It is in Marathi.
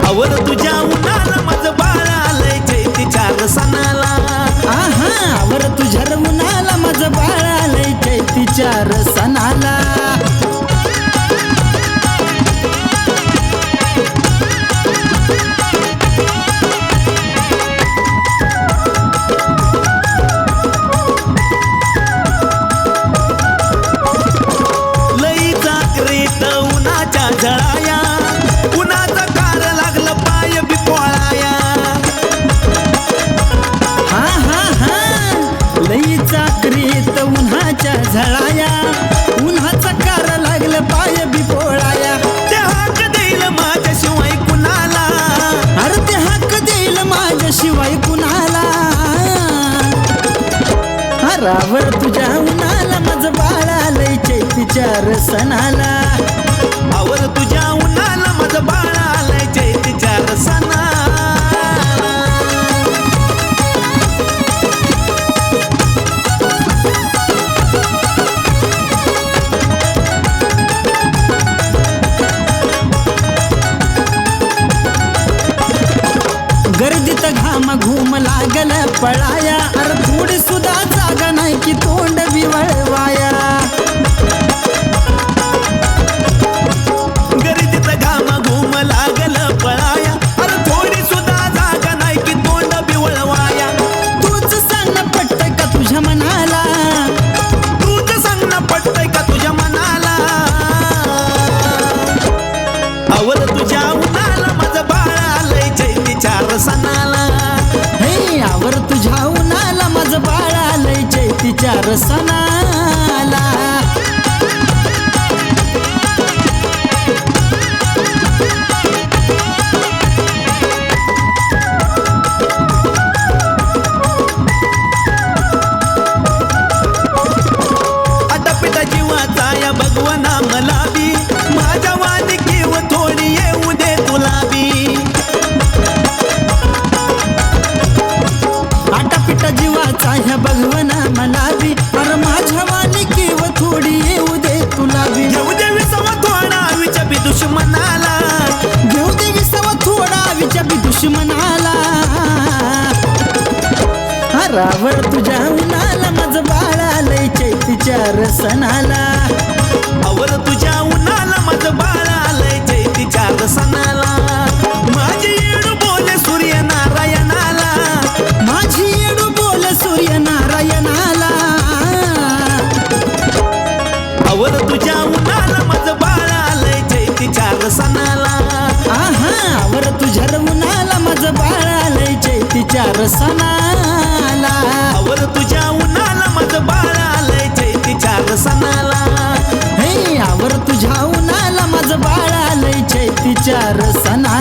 आवर तुझ्या उन्हाला माझं बाळ आलंय चैतीच्या रसनाला. आवर तुझ्या उन्हाला माझं बाळ आलंय चैतीच्या रसनाला. लई जागरीत उन्हाच्या झळाया, उन्हाचा कार लागलं पाय बिपोळाया. लई चाकरीत उन्हाच्या झळाया, उन्हाचा कार लागलं पाय बिपोळाया. ते हाक देईल माझ्याशिवाय कुणाला, अरे ते हाक देईल माझ्याशिवाय कुणाला. रावर तुझ्या उन्हाला माझं बाळ आलंय चैतीच्या रसनाला. आवर तुझ्या उन्हाला माझं बाळ आलंय चैतीच्या रसनाला. गर्दीत घाम घूम लागल पळाया, अरे थोडी सुद्धा जागा नाही की तोंड बिवळवाया. गर्दीत घाम घूम लागल पळाया, अरे थोडी सुद्धा जागा नाही की तोंड बिवळवाया. तूच सांग ना पटतंय का तुझ्या मनाला, तूच सांग ना पटतंय का तुझ्या मनाला. आवर तुझ्या उन्हाला माझं बाळ आलंय चैतीच्या रसनाला. हे आवर तुझ्या उन्हाला माझं बाळ आलंय चैतीच्या रसनाला. अटपिटा जीवाचा या भगवना मला बी, माझ्या वानिकीव थोडी येऊ दे तुला बी. आटापिटा जीवाचा ह्या भगवना मला बी, अरे माझ्या वानिकीव थोडी येऊ दे तुला बी. येऊ दे विसावा थोडा आवीच्या बी दुश्मनाला, घेऊ दे विसावा थोडा विच्या बी दुश्मनाला. रावर तुझ्या उन्हाला माझं बाळ आलंय चैतीच्या रसनाला. आवर तुझ्या उन्हाला माझं बाळ आलंय चैतीच्या रसनाला. माझी येडू बोले सूर्यनारायणाला, माझी येडू बोल सूर्यनारायणाला. आवर तुझ्या उन्हाला माझं बाळ आलंय चैतीच्या रसनाला. आवर तुझ्या उन्हाला माझं बाळ आलंय चैतीच्या रसनाला. आवर तुझ्या उन्हाला माझं बाळ आलंय चैतीच्या रसनाला. हे आवर तुझ्या उन्हाला माझं बाळ आलंय चैतीच्या रसनाला.